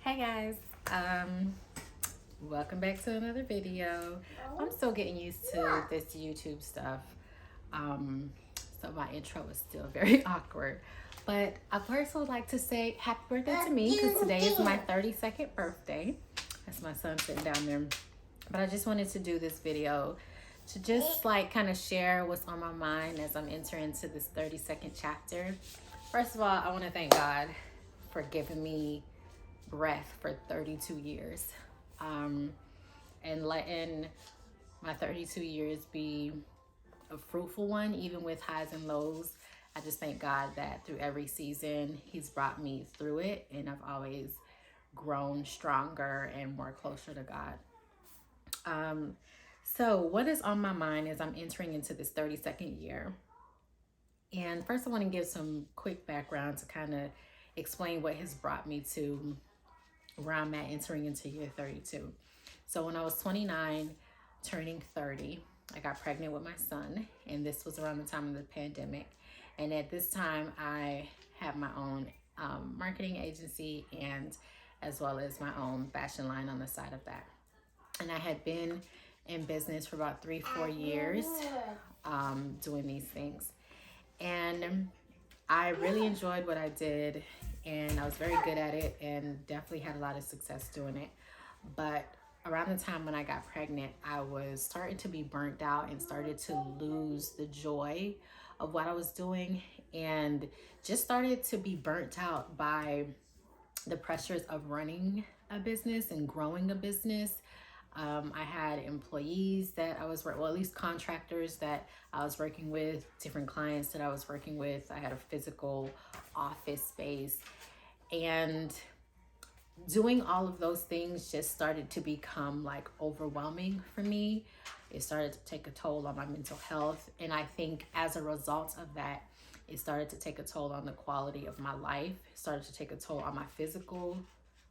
Hey guys, welcome back to another video. I'm still getting used to this YouTube stuff, um, so my intro is still very awkward. But I first would like to say happy birthday to me because today is my 32nd birthday. That's my son sitting down there. But I just wanted to do this video to just like kind of share what's on my mind as I'm entering into this 32nd chapter. First of all, I want to thank God for giving me breath for 32 years, and letting my 32 years be a fruitful one, even with highs and lows. I just thank God that through every season, He's brought me through it, and I've always grown stronger and more closer to God. So, what is on my mind as I'm entering into this 32nd year? And first, I want to give some quick background to kind of explain what has brought me to where I'm at entering into year 32. So when I was 29, turning 30, I got pregnant with my son, and this was around the time of the pandemic. And at this time, I have my own marketing agency and as well as my own fashion line on the side of that. And I had been in business for about 3-4 years doing these things. And I really enjoyed what I did, and I was very good at it and definitely had a lot of success doing it. But around the time when I got pregnant, I was starting to be burnt out and started to lose the joy of what I was doing, and just started to be burnt out by the pressures of running a business and growing a business. I had employees that I was, well, at least contractors that I was working with, different clients that I was working with. I had a physical office space, and doing all of those things just started to become like overwhelming for me. It started to take a toll on my mental health. And I think as a result of that, it started to take a toll on the quality of my life. It started to take a toll on my physical.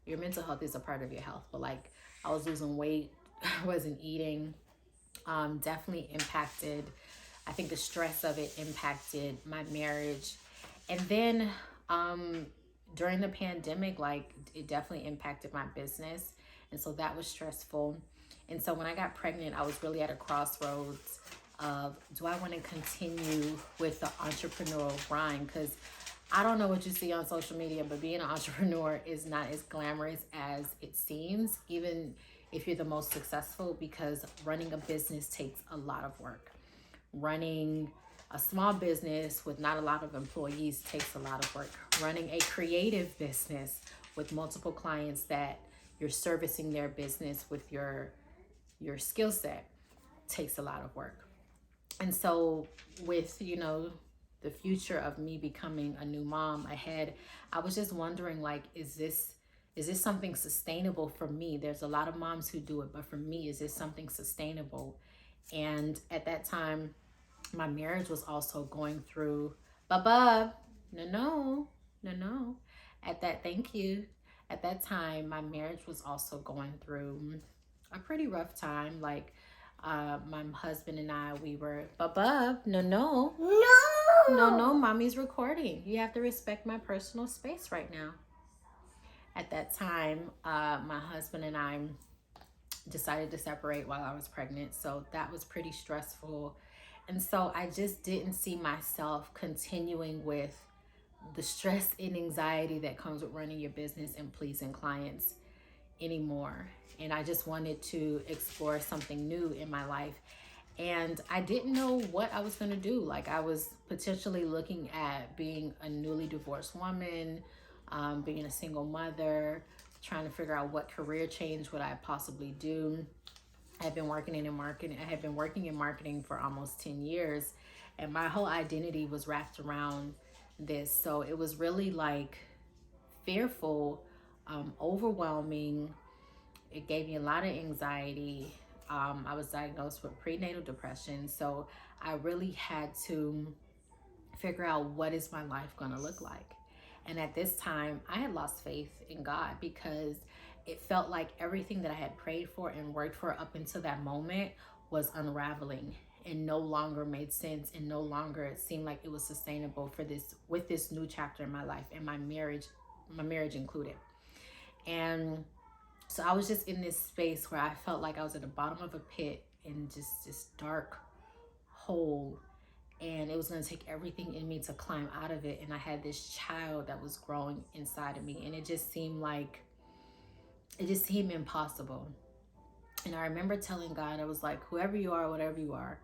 Your mental health is a part of your health, but like I was losing weight, I wasn't eating, definitely impacted. I think the stress of it impacted my marriage. And then during the pandemic, like it definitely impacted my business. And so that was stressful. And so when I got pregnant, I was really at a crossroads of, do I want to continue with the entrepreneurial grind? Because I don't know what you see on social media, but being an entrepreneur is not as glamorous as it seems, even if you're the most successful, because running a business takes a lot of work. Running a small business with not a lot of employees takes a lot of work. Running a creative business with multiple clients that you're servicing their business with your skill set takes a lot of work. And so with, the future of me becoming a new mom ahead, I was just wondering, like, is this something sustainable for me? There's a lot of moms who do it, but for me, is this something sustainable? And at that time, my marriage was also going through, Baba, no. Thank you. At that time, my marriage was also going through a pretty rough time. Like, my husband and I, we were, Baba, no, mommy's recording. You have to respect my personal space right now. At that time, my husband and I decided to separate while I was pregnant. So that was pretty stressful. And so I just didn't see myself continuing with the stress and anxiety that comes with running your business and pleasing clients anymore. And I just wanted to explore something new in my life. And I didn't know what I was going to do. Like, I was potentially looking at being a newly divorced woman, being a single mother, trying to figure out what career change would I possibly do. I had been working in marketing for almost 10 years, and my whole identity was wrapped around this. So it was really like fearful, overwhelming. It gave me a lot of anxiety. I was diagnosed with prenatal depression. So I really had to figure out, what is my life going to look like? And at this time, I had lost faith in God, because it felt like everything that I had prayed for and worked for up until that moment was unraveling and no longer made sense, and no longer it seemed like it was sustainable with this new chapter in my life, and my marriage included. And so I was just in this space where I felt like I was at the bottom of a pit in just this dark hole, and it was going to take everything in me to climb out of it. And I had this child that was growing inside of me, and it just seemed impossible. And I remember telling God, I was like, whoever you are, whatever you are,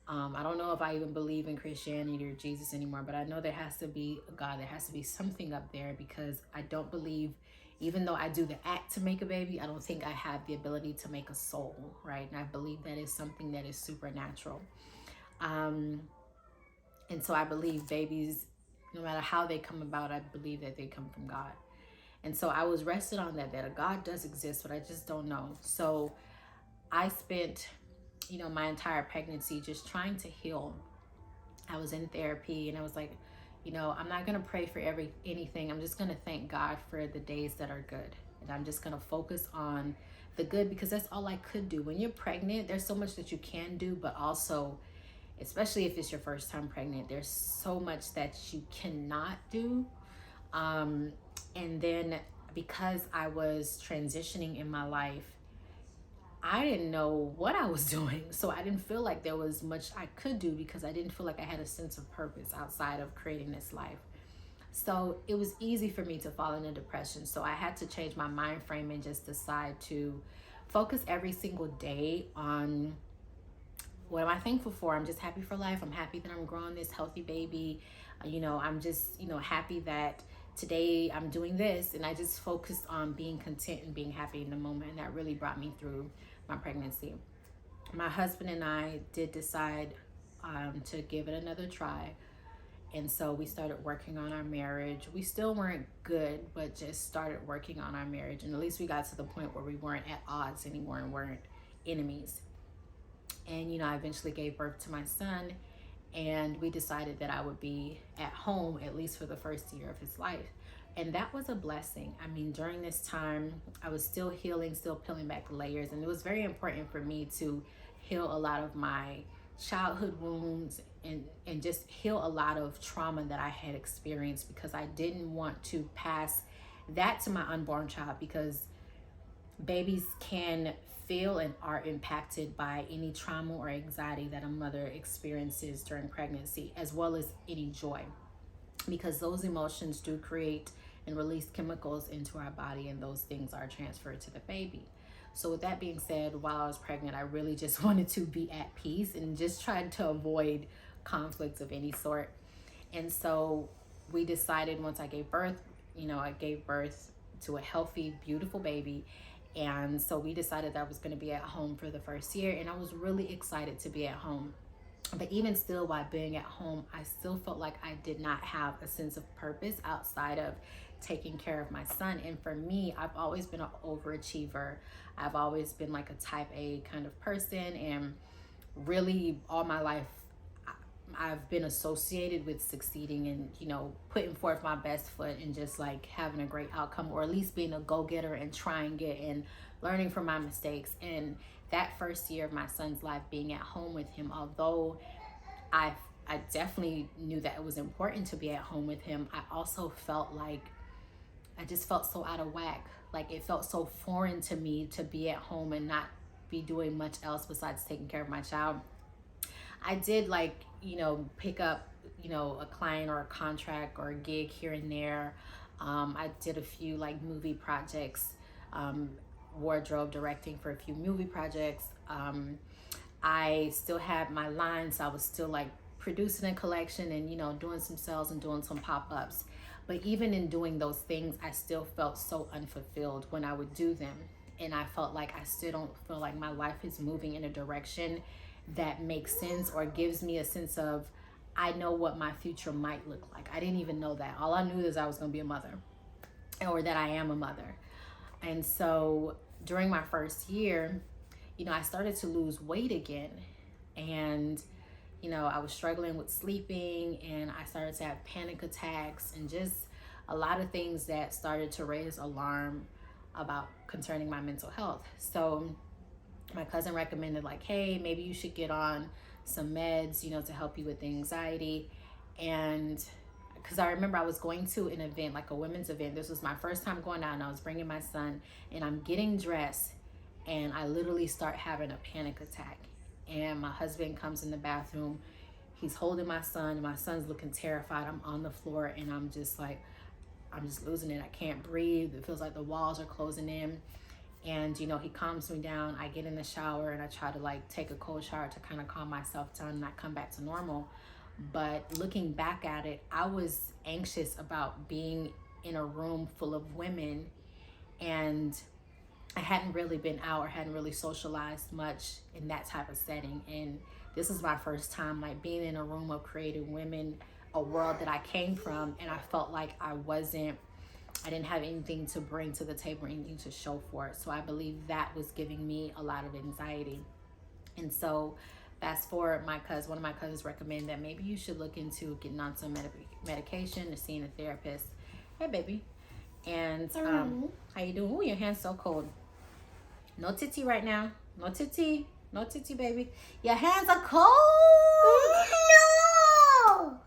I don't know if I even believe in Christianity or Jesus anymore, but I know there has to be a God. There has to be something up there, because I don't believe, even though I do the act to make a baby, I don't think I have the ability to make a soul, right? And I believe that is something that is supernatural. Um, and so I believe babies, no matter how they come about, I believe that they come from God. And so I was rested on that a God does exist, but I just don't know. So I spent, my entire pregnancy just trying to heal. I was in therapy, and I was like, I'm not going to pray for anything. I'm just going to thank God for the days that are good. And I'm just going to focus on the good, because that's all I could do. When you're pregnant, there's so much that you can do, but also, especially if it's your first time pregnant, there's so much that you cannot do. And then because I was transitioning in my life, I didn't know what I was doing. So I didn't feel like there was much I could do, because I didn't feel like I had a sense of purpose outside of creating this life. So it was easy for me to fall into depression. So I had to change my mind frame and just decide to focus every single day on what am I thankful for. I'm just happy for life. I'm happy that I'm growing this healthy baby. I'm just, happy that today I'm doing this. And I just focused on being content and being happy in the moment. And that really brought me through my pregnancy. My husband and I did decide to give it another try. And so we started working on our marriage. We still weren't good, but just started working on our marriage. And at least we got to the point where we weren't at odds anymore and weren't enemies. And, I eventually gave birth to my son, and we decided that I would be at home at least for the first year of his life. And that was a blessing. I mean, during this time, I was still healing, still peeling back layers. And it was very important for me to heal a lot of my childhood wounds and just heal a lot of trauma that I had experienced, because I didn't want to pass that to my unborn child, because babies can feel and are impacted by any trauma or anxiety that a mother experiences during pregnancy, as well as any joy, because those emotions do create and release chemicals into our body, and those things are transferred to the baby. So with that being said, while I was pregnant, I really just wanted to be at peace and just tried to avoid conflicts of any sort. And so we decided, once I gave birth, I gave birth to a healthy, beautiful baby. And so we decided that I was going to be at home for the first year, and I was really excited to be at home. But even still, while being at home, I still felt like I did not have a sense of purpose outside of taking care of my son. And for me, I've always been an overachiever. I've always been like a type A kind of person, and really all my life I've been associated with succeeding and, putting forth my best foot and just like having a great outcome, or at least being a go-getter and trying it and learning from my mistakes. And that first year of my son's life, being at home with him, although I definitely knew that it was important to be at home with him, I also felt like I just felt so out of whack. Like it felt so foreign to me to be at home and not be doing much else besides taking care of my child. I did pick up, a client or a contract or a gig here and there. I did a few movie projects, wardrobe directing for a few movie projects. I still had my lines. So I was still producing a collection and, doing some sales and doing some pop-ups. But even in doing those things, I still felt so unfulfilled when I would do them. And I felt like I still don't feel like my life is moving in a direction that makes sense or gives me a sense of, I know what my future might look like. I didn't even know that. All I knew is I was going to be a mother, or that I am a mother. And so during my first year, I started to lose weight again. And, I was struggling with sleeping, and I started to have panic attacks and just a lot of things that started to raise alarm about concerning my mental health. So my cousin recommended hey, maybe you should get on some meds, to help you with the anxiety. And because I remember I was going to an event, like a women's event. This was my first time going out, and I was bringing my son, and I'm getting dressed, and I literally start having a panic attack. And my husband comes in the bathroom. He's holding my son, and my son's looking terrified. I'm on the floor, and I'm just like, I'm just losing it. I can't breathe. It feels like the walls are closing in. And, you know, he calms me down. I get in the shower, and I try to like take a cold shower to kind of calm myself down and not come back to normal. But looking back at it, I was anxious about being in a room full of women, and I hadn't really been out or hadn't really socialized much in that type of setting. And this is my first time like being in a room of creative women, a world that I came from, and I felt like I didn't have anything to bring to the table, anything to show for it. So I believe that was giving me a lot of anxiety. And so fast forward, one of my cousins recommended that maybe you should look into getting on some medication or seeing a therapist. Hey, baby. And how you doing? Ooh, your hand's so cold. No titty right now. No titty. No titty, baby. Your hands are cold. No.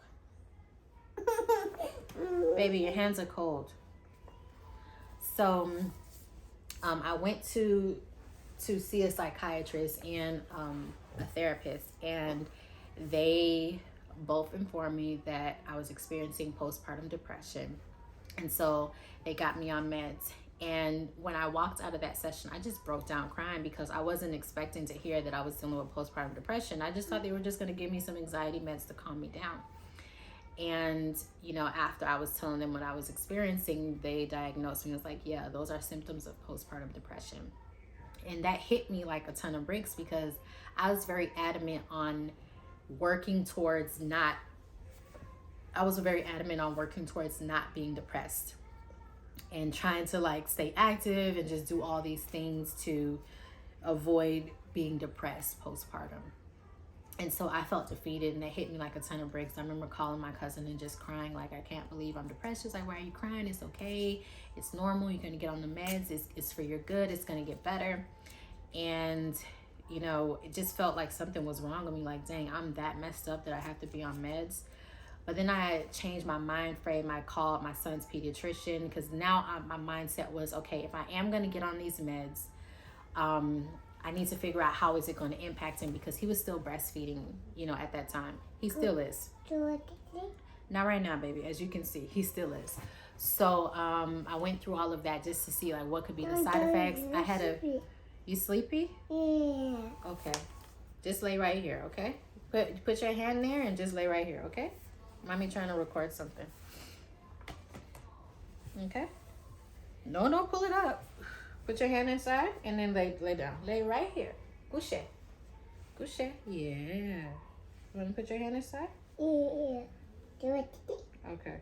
Baby, your hands are cold. So I went to see a psychiatrist and a therapist, and they both informed me that I was experiencing postpartum depression. And so they got me on meds. And when I walked out of that session, I just broke down crying because I wasn't expecting to hear that I was dealing with postpartum depression. I just thought they were just going to give me some anxiety meds to calm me down. And, you know, after I was telling them what I was experiencing, they diagnosed me and was like, yeah, those are symptoms of postpartum depression. And that hit me like a ton of bricks because I was very adamant on working towards not being depressed and trying to like stay active and just do all these things to avoid being depressed postpartum. And so I felt defeated, and it hit me like a ton of bricks. I remember calling my cousin and just crying, like, I can't believe I'm depressed. She's like, why are you crying? It's okay. It's normal. You're going to get on the meds. It's for your good. It's going to get better. And, you know, it just felt like something was wrong with me. Like, dang, I'm that messed up that I have to be on meds. But then I changed my mind frame. I called my son's pediatrician because now my mindset was, okay, if I am going to get on these meds, I need to figure out how is it going to impact him because he was still breastfeeding, you know, at that time. He still is. Not right now, baby. As you can see, he still is. So I went through all of that just to see like what could be the side effects. You sleepy? Yeah. Okay. Just lay right here, okay? Put your hand there and just lay right here, okay? Mommy trying to record something. Okay? No, pull it up. Put your hand inside and then lay down. Lay right here. Couche. Yeah. You want to put your hand inside? Yeah. Do it. Okay.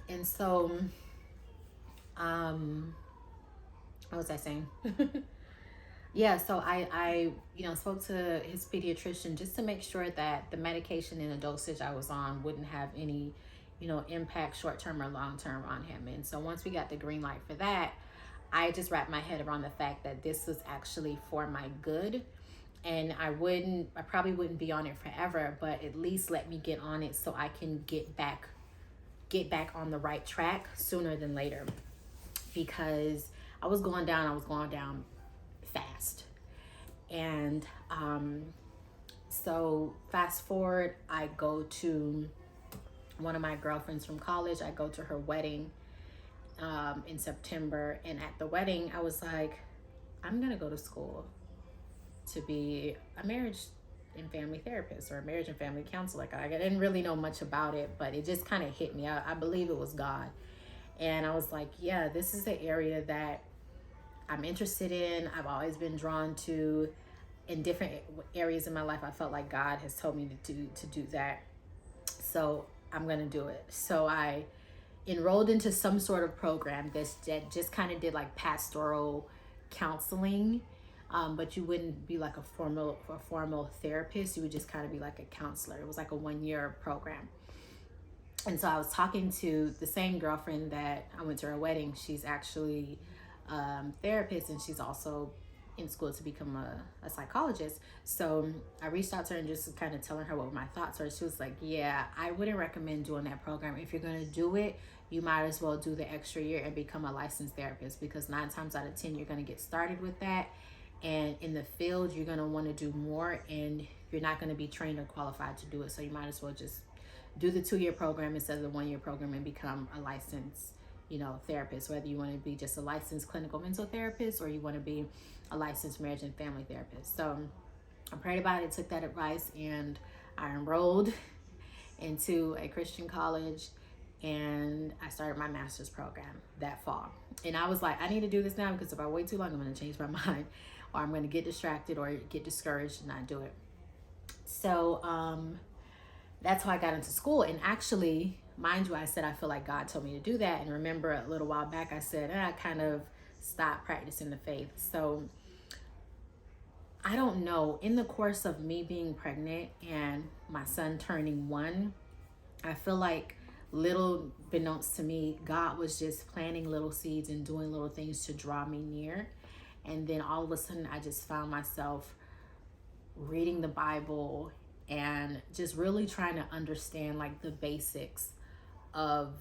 And so, what was I saying? Yeah, so I spoke to his pediatrician just to make sure that the medication and the dosage I was on wouldn't have any, impact short-term or long-term on him. And so once we got the green light for that, I just wrapped my head around the fact that this was actually for my good. And I probably wouldn't be on it forever, but at least let me get on it so I can get back on the right track sooner than later. Because I was going down fast. And so fast forward, I go to one of my girlfriends from college. I go to her wedding in September. And at the wedding, I was like, I'm going to go to school to be a marriage and family therapist or a marriage and family counselor. Like, I didn't really know much about it, but it just kind of hit me. I believe it was God. And I was like, yeah, this is the area that I'm interested in. I've always been drawn to. In different areas in my life, I felt like God has told me to do that. So I'm going to do it. So I enrolled into some sort of program that just kind of did like pastoral counseling. But you wouldn't be like a formal therapist. You would just kind of be like a counselor. It was like a 1-year program. And so I was talking to the same girlfriend that I went to her wedding. She's actually therapist, and she's also in school to become a psychologist. So I reached out to her and just kind of telling her what my thoughts are. She was like, yeah, I wouldn't recommend doing that program. If you're going to do it, you might as well do the extra year and become a licensed therapist, because 9 times out of 10, you're going to get started with that. And in the field, you're going to want to do more, and you're not going to be trained or qualified to do it. So you might as well just do the 2-year program instead of the 1-year program and become a licensed, therapist, whether you want to be just a licensed clinical mental therapist or you want to be a licensed marriage and family therapist. So I prayed about it, took that advice, and I enrolled into a Christian college, and I started my master's program that fall. And I was like, I need to do this now, because if I wait too long, I'm going to change my mind, or I'm going to get distracted or get discouraged and not do it. So that's how I got into school. And actually, mind you, I said I feel like God told me to do that. And remember, a little while back, I said I kind of stopped practicing the faith. So I don't know. In the course of me being pregnant and my son turning 1, I feel like, little beknownst to me, God was just planting little seeds and doing little things to draw me near. And then all of a sudden, I just found myself reading the Bible and just really trying to understand like the basics of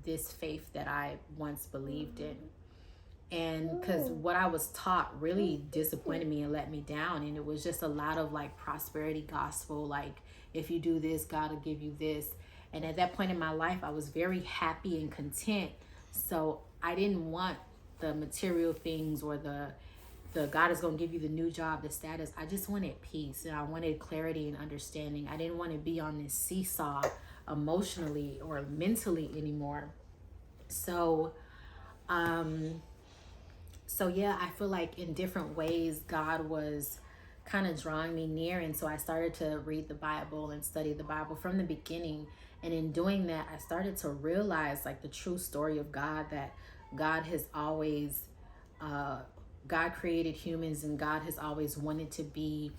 this faith that I once believed in. And because what I was taught really disappointed me and let me down. And it was just a lot of like prosperity gospel, like, if you do this, God will give you this. And at that point in my life, I was very happy and content. So I didn't want the material things or the God is going to give you the new job, the status. I just wanted peace, and I wanted clarity and understanding. I didn't want to be on this seesaw emotionally or mentally anymore. So, yeah, I feel like in different ways, God was kind of drawing me near. And so I started to read the Bible and study the Bible from the beginning. And in doing that, I started to realize like the true story of God, that God has always, God created humans, and God has always wanted to be,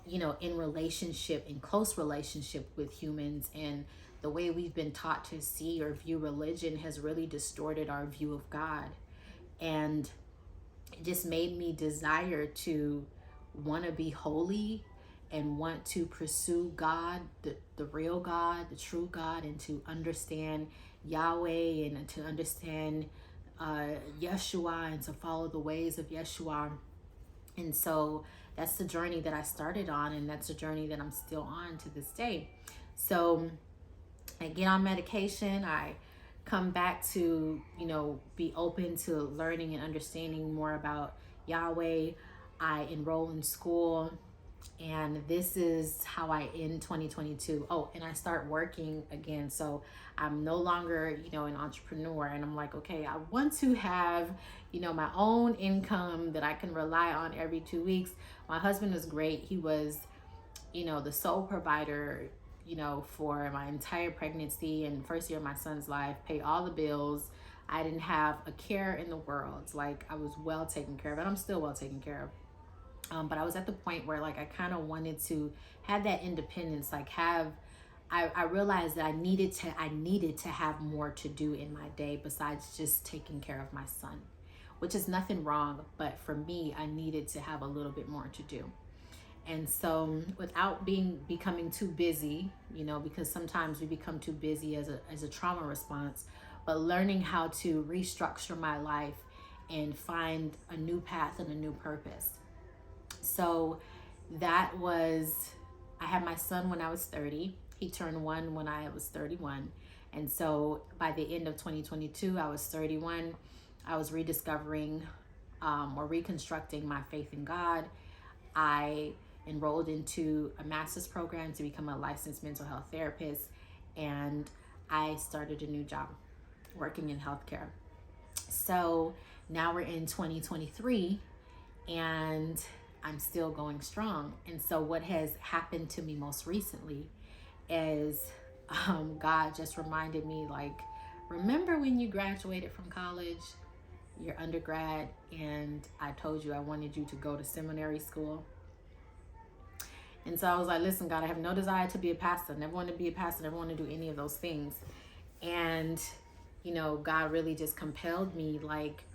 in relationship, in close relationship with humans. And the way we've been taught to see or view religion has really distorted our view of God. And it just made me desire to want to be holy and want to pursue God, the real God, the true God, and to understand Yahweh and to understand Yeshua and to follow the ways of Yeshua. And so that's the journey that I started on, and that's the journey that I'm still on to this day. So I get on medication, I come back to, be open to learning and understanding more about Yahweh. I enroll in school, and this is how I end 2022. Oh, and I start working again. So I'm no longer, an entrepreneur. And I'm like, okay, I want to have, my own income that I can rely on every 2 weeks. My husband was great. He was, the sole provider, for my entire pregnancy and first year of my son's life, paid all the bills. I didn't have a care in the world. Like, I was well taken care of, and I'm still well taken care of. But I was at the point where like I kind of wanted to have that independence, like I realized that I needed to have more to do in my day besides just taking care of my son, which is nothing wrong. But for me, I needed to have a little bit more to do. And so without becoming too busy, because sometimes we become too busy as a trauma response, but learning how to restructure my life and find a new path and a new purpose. So I had my son when I was 30. He turned 1 when I was 31. And so by the end of 2022, I was 31. I was rediscovering or reconstructing my faith in God. I enrolled into a master's program to become a licensed mental health therapist. And I started a new job working in healthcare. So now we're in 2023, and I'm still going strong. And so what has happened to me most recently is God just reminded me, like, remember when you graduated from college, your undergrad, and I told you I wanted you to go to seminary school? And so I was like, listen, God, I have no desire to be a pastor. Never want to be a pastor. Never want to do any of those things. And, God really just compelled me, like,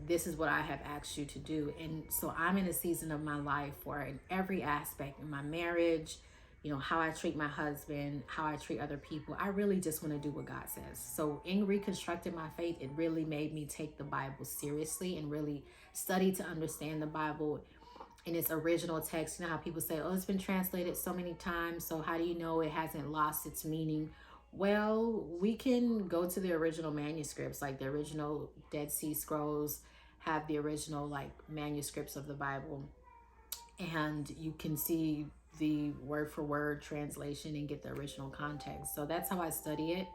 this is what I have asked you to do. And so I'm in a season of my life where in every aspect, in my marriage, you know, how I treat my husband, how I treat other people, I really just want to do what God says. So in reconstructing my faith, it really made me take the Bible seriously and really study to understand the Bible in its original text. You know how people say, oh, it's been translated so many times, so how do you know it hasn't lost its meaning? Well, we can go to the original manuscripts, like the original Dead Sea Scrolls have the original like manuscripts of the Bible, and you can see the word for word translation and get the original context. So that's how I study it.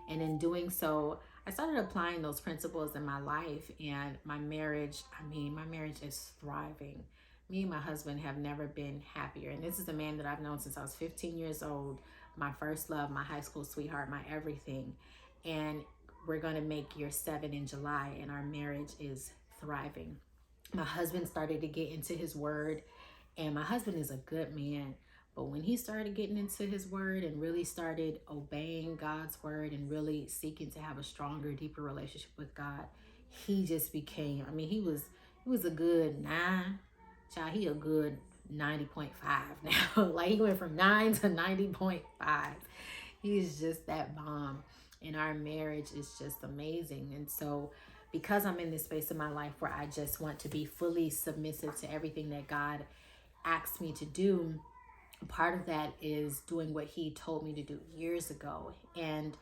And in doing so, I started applying those principles in my life, and my marriage, I mean, my marriage is thriving. Me and my husband have never been happier. And this is a man that I've known since I was 15 years old, my first love, my high school sweetheart, my everything. And we're going to make year 7 in July, and our marriage is thriving. My husband started to get into his word, and my husband is a good man. But when he started getting into his word and really started obeying God's word and really seeking to have a stronger, deeper relationship with God, he just became, I mean, he was a good 9. Child, he a good 90.5 now. Like he went from 9 to 90.5. He's just that bomb. And our marriage is just amazing. And so because I'm in this space in my life where I just want to be fully submissive to everything that God asked me to do, part of that is doing what he told me to do years ago. And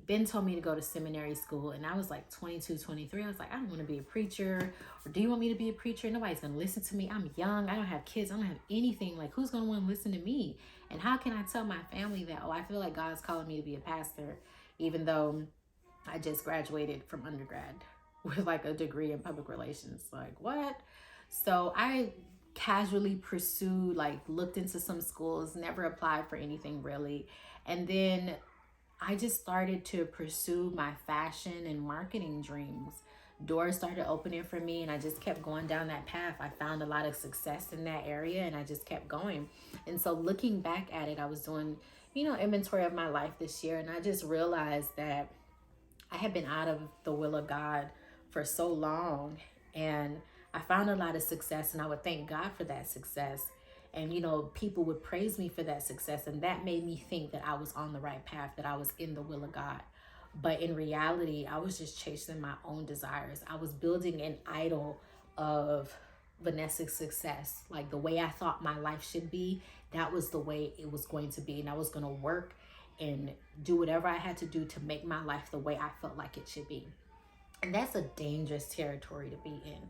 Ben told me to go to seminary school, and I was like 22, 23. I was like, I don't want to be a preacher. Or do you want me to be a preacher? Nobody's going to listen to me. I'm young. I don't have kids. I don't have anything. Like, who's going to want to listen to me? And how can I tell my family that, oh, I feel like God's calling me to be a pastor, even though I just graduated from undergrad with like a degree in public relations? Like, what? So I casually pursued, like looked into some schools, never applied for anything really. And then I just started to pursue my fashion and marketing dreams. Doors started opening for me, and I just kept going down that path. I found a lot of success in that area, and I just kept going. And so looking back at it, I was doing, inventory of my life this year, and I just realized that I had been out of the will of God for so long, and I found a lot of success, and I would thank God for that success. And people would praise me for that success, and that made me think that I was on the right path, that I was in the will of God. But in reality, I was just chasing my own desires. I was building an idol of Vanessa's success. Like the way I thought my life should be, that was the way it was going to be. And I was going to work and do whatever I had to do to make my life the way I felt like it should be. And that's a dangerous territory to be in.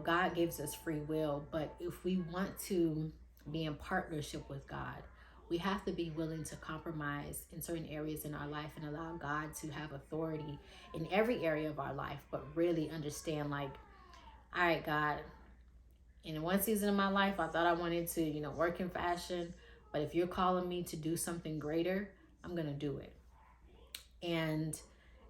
God gives us free will, but if we want to be in partnership with God, we have to be willing to compromise in certain areas in our life and allow God to have authority in every area of our life, but really understand, like, all right, God, in one season of my life, I thought I wanted to, work in fashion, but if you're calling me to do something greater, I'm going to do it. And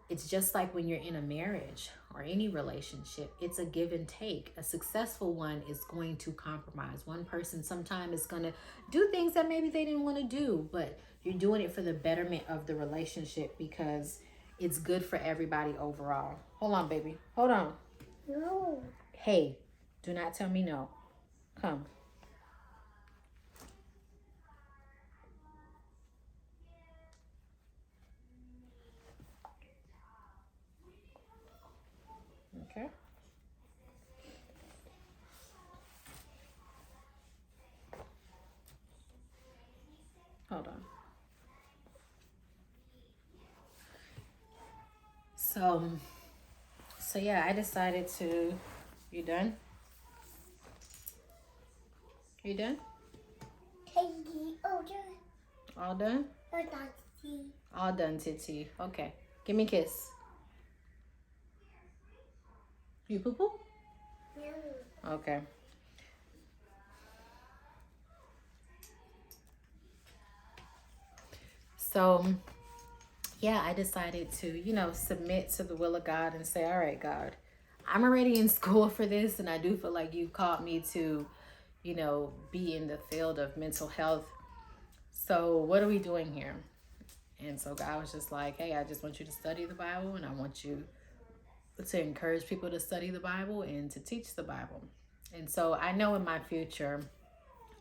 it's just like when you're in a marriage or any relationship, it's a give and take. A successful one is going to compromise. One person sometimes is going to do things that maybe they didn't want to do, but you're doing it for the betterment of the relationship because it's good for everybody overall. Hold on, baby. Hold on. No. Hey, do not tell me no. Come. Okay. Hold on. So yeah, I decided to. You done? You done? Peggy, All done? All done, Titi. Okay. Give me a kiss. You poo poo? No. Okay. So, yeah, I decided to, submit to the will of God and say, all right, God, I'm already in school for this, and I do feel like you've called me to, be in the field of mental health. So, what are we doing here? And so God was just like, hey, I just want you to study the Bible, and I want you to encourage people to study the Bible and to teach the Bible. And so I know in my future,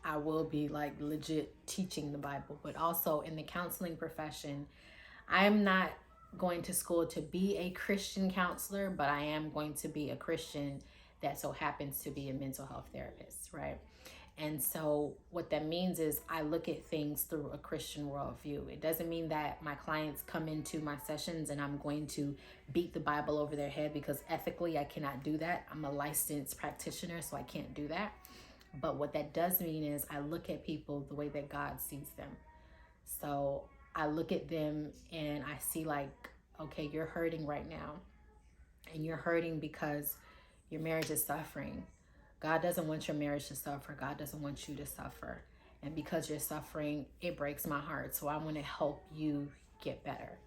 I will be like legit teaching the Bible, but also in the counseling profession, I am not going to school to be a Christian counselor, but I am going to be a Christian that so happens to be a mental health therapist, right? And so what that means is I look at things through a Christian worldview. It doesn't mean that my clients come into my sessions and I'm going to beat the Bible over their head, because ethically I cannot do that. I'm a licensed practitioner, so I can't do that. But what that does mean is I look at people the way that God sees them. So I look at them and I see like, okay, you're hurting right now. And you're hurting because your marriage is suffering. God doesn't want your marriage to suffer. God doesn't want you to suffer. And because you're suffering, it breaks my heart. So I want to help you get better.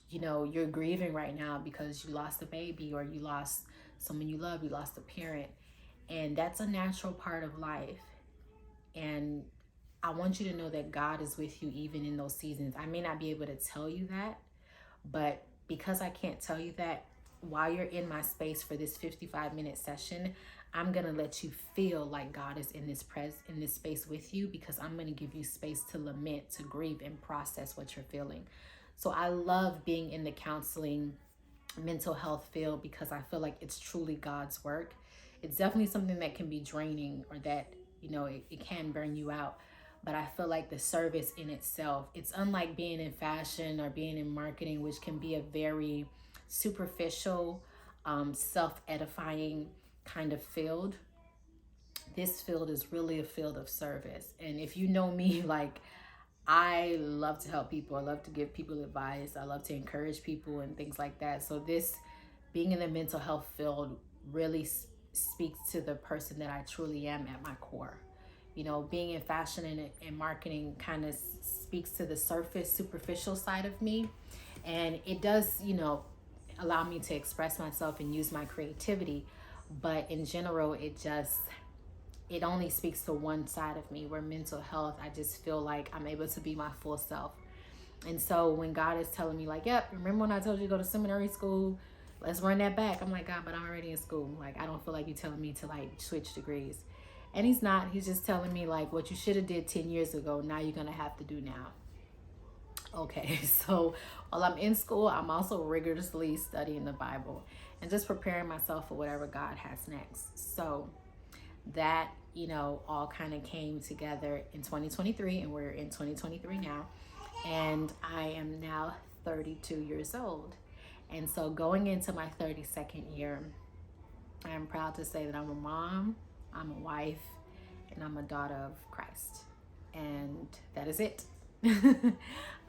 You're grieving right now because you lost a baby, or you lost someone you love, you lost a parent. And that's a natural part of life. And I want you to know that God is with you even in those seasons. I may not be able to tell you that, but because I can't tell you that, while you're in my space for this 55-minute session, I'm going to let you feel like God is in this space with you, because I'm going to give you space to lament, to grieve, and process what you're feeling. So I love being in the counseling mental health field because I feel like it's truly God's work. It's definitely something that can be draining, or that, it can burn you out. But I feel like the service in itself, it's unlike being in fashion or being in marketing, which can be a very superficial, self-edifying kind of field. This field is really a field of service. And if you know me, like, I love to help people. I love to give people advice. I love to encourage people and things like that. So this, being in the mental health field, really speaks to the person that I truly am at my core. Being in fashion and marketing kind of speaks to the surface, superficial side of me. And it does, allow me to express myself and use my creativity. But in general, it only speaks to one side of me, where mental health, I just feel like I'm able to be my full self. And so when God is telling me like, yep, remember when I told you to go to seminary school? Let's run that back. I'm like, God, but I'm already in school. Like, I don't feel like you're telling me to like switch degrees. And he's not. He's just telling me like, what you should have did 10 years ago, now you're going to have to do now. Okay, so while I'm in school, I'm also rigorously studying the Bible and just preparing myself for whatever God has next. So that, all kind of came together in 2023, and we're in 2023 now. And I am now 32 years old. And so going into my 32nd year, I am proud to say that I'm a mom, I'm a wife, and I'm a daughter of Christ. And that is it.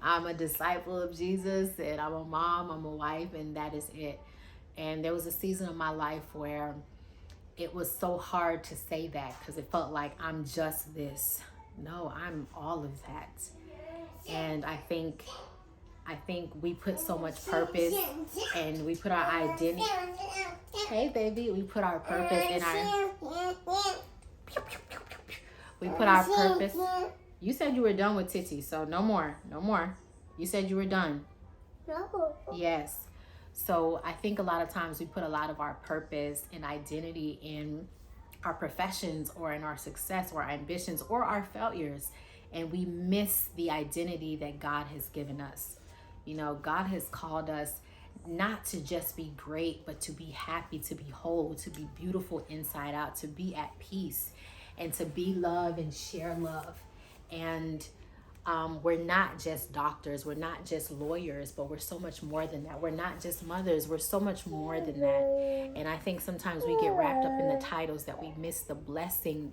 I'm a disciple of Jesus, and I'm a mom, I'm a wife, and that is it. And there was a season of my life where it was so hard to say that, because it felt like I'm just this. No, I'm all of that. And I think we put so much purpose, and we put our identity. Hey, baby, we put our purpose in our. We put our purpose. You said you were done with Titi, so no more. You said you were done. No. Yes. So I think a lot of times we put a lot of our purpose and identity in our professions, or in our success, or our ambitions, or our failures, and we miss the identity that God has given us. God has called us not to just be great, but to be happy, to be whole, to be beautiful inside out, to be at peace, and to be love and share love. And we're not just doctors, we're not just lawyers, but we're so much more than that. We're not just mothers, we're so much more than that. And I think sometimes we get wrapped up in the titles that we miss the blessing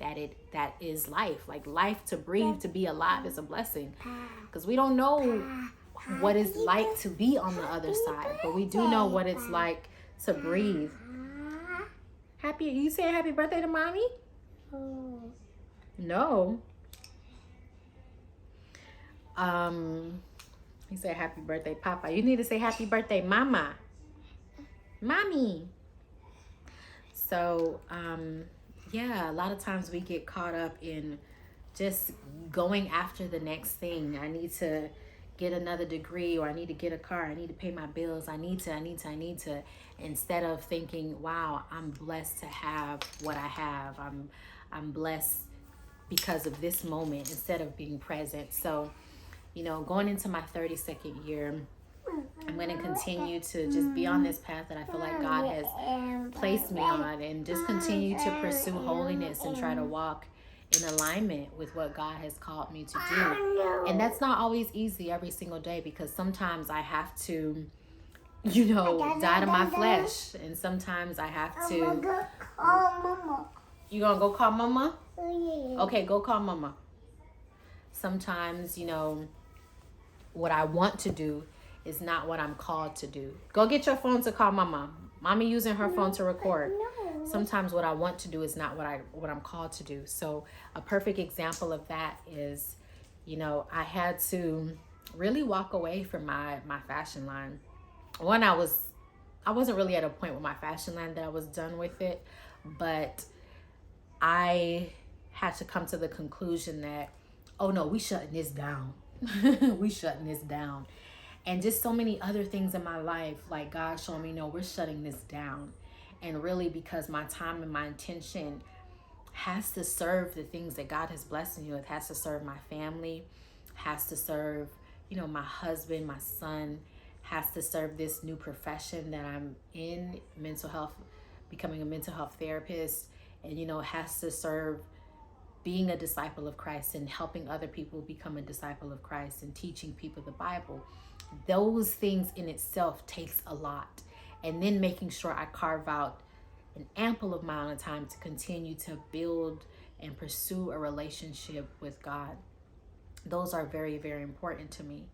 that is life. Like, life, to breathe, to be alive is a blessing, because we don't know what it's like to be on the other side, but we do know what it's like to breathe. You say happy birthday to mommy? No. He said happy birthday, Papa. You need to say happy birthday, Mama. Mommy. So, yeah, a lot of times we get caught up in just going after the next thing. I need to get another degree, or I need to get a car, I need to pay my bills, I need to, instead of thinking, wow, I'm blessed to have what I have. I'm blessed because of this moment, instead of being present. So, going into my 32nd year, I'm going to continue to just be on this path that I feel like God has placed me on, and just continue to pursue holiness and try to walk in alignment with what God has called me to do. And that's not always easy every single day, because sometimes I have to, die to my flesh. And sometimes I have to. You gonna go call mama? Okay, go call mama. Sometimes, what I want to do is not what I'm called to do. Go get your phone to call mama. Mommy using her phone to record. Sometimes what I want to do is not what I'm called to do. So a perfect example of that is, I had to really walk away from my fashion line. One, I wasn't really at a point with my fashion line that I was done with it, but I had to come to the conclusion that, oh no, we shutting this down. We shutting this down. And just so many other things in my life, like God showing me, no, we're shutting this down. And really, because my time and my intention has to serve the things that God has blessed me with, has to serve my family, has to serve, my husband, my son, has to serve this new profession that I'm in, mental health, becoming a mental health therapist, and, has to serve being a disciple of Christ and helping other people become a disciple of Christ and teaching people the Bible. Those things in itself takes a lot. And then making sure I carve out an ample amount of time to continue to build and pursue a relationship with God. Those are very, very important to me.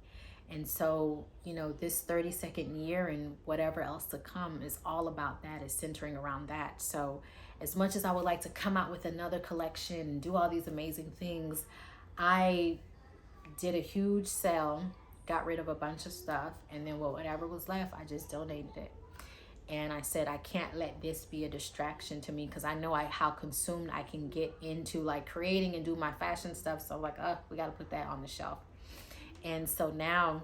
And so, this 32nd year and whatever else to come is all about that, is centering around that. So as much as I would like to come out with another collection and do all these amazing things, I did a huge sale, got rid of a bunch of stuff, and then whatever was left, I just donated it. And I said, I can't let this be a distraction to me, because I know how consumed I can get into like creating and do my fashion stuff. So like, we got to put that on the shelf. And so now,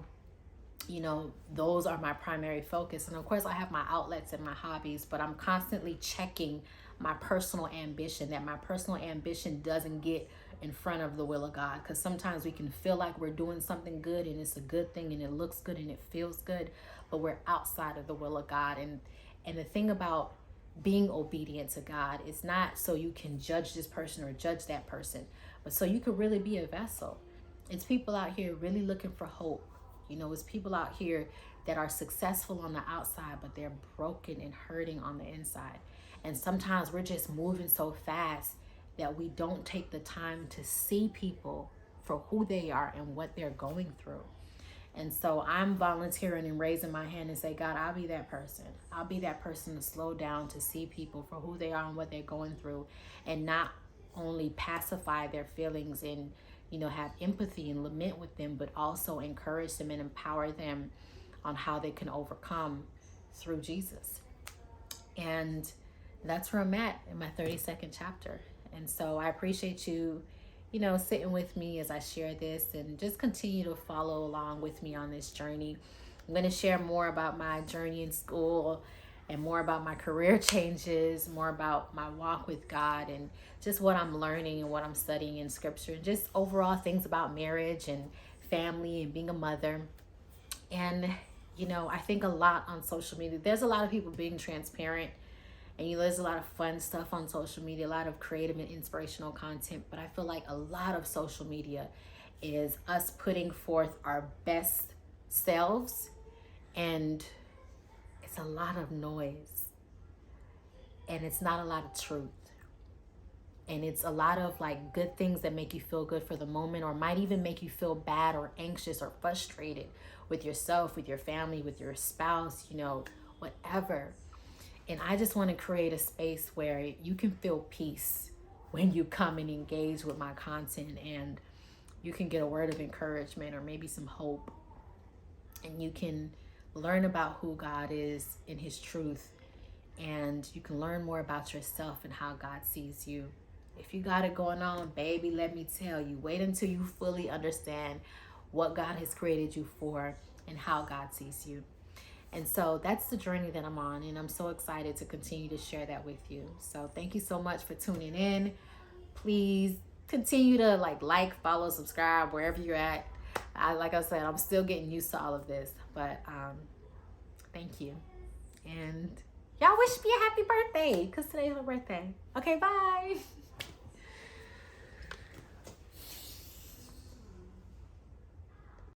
those are my primary focus. And of course, I have my outlets and my hobbies, but I'm constantly checking my personal ambition, that my personal ambition doesn't get in front of the will of God. Because sometimes we can feel like we're doing something good and it's a good thing and it looks good and it feels good, but we're outside of the will of God. And the thing about being obedient to God is not so you can judge this person or judge that person, but so you could really be a vessel. It's people out here really looking for hope. It's people out here that are successful on the outside, but they're broken and hurting on the inside. And sometimes we're just moving so fast that we don't take the time to see people for who they are and what they're going through. And so I'm volunteering and raising my hand and say, God, I'll be that person. I'll be that person to slow down, to see people for who they are and what they're going through, and not only pacify their feelings and, have empathy and lament with them, but also encourage them and empower them on how they can overcome through Jesus. And that's where I'm at in my 32nd chapter. And so I appreciate you, sitting with me as I share this, and just continue to follow along with me on this journey. I'm going to share more about my journey in school and more about my career changes, more about my walk with God, and just what I'm learning and what I'm studying in scripture, and just overall things about marriage and family and being a mother. And, I think a lot on social media, there's a lot of people being transparent, and there's a lot of fun stuff on social media, a lot of creative and inspirational content. But I feel like a lot of social media is us putting forth our best selves, and it's a lot of noise, and it's not a lot of truth. And it's a lot of like good things that make you feel good for the moment, or might even make you feel bad or anxious or frustrated with yourself, with your family, with your spouse, whatever. And I just want to create a space where you can feel peace when you come and engage with my content, and you can get a word of encouragement or maybe some hope, and you can learn about who God is in his truth, and you can learn more about yourself and how God sees you. If you got it going on, baby, let me tell you, wait until you fully understand what God has created you for, and how God sees you. And so that's the journey that I'm on, and I'm so excited to continue to share that with you. So thank you so much for tuning in. Please continue to follow, subscribe wherever you're at. Like I said, I'm still getting used to all of this, but thank you. And y'all wish me a happy birthday because today's my birthday. Okay, bye.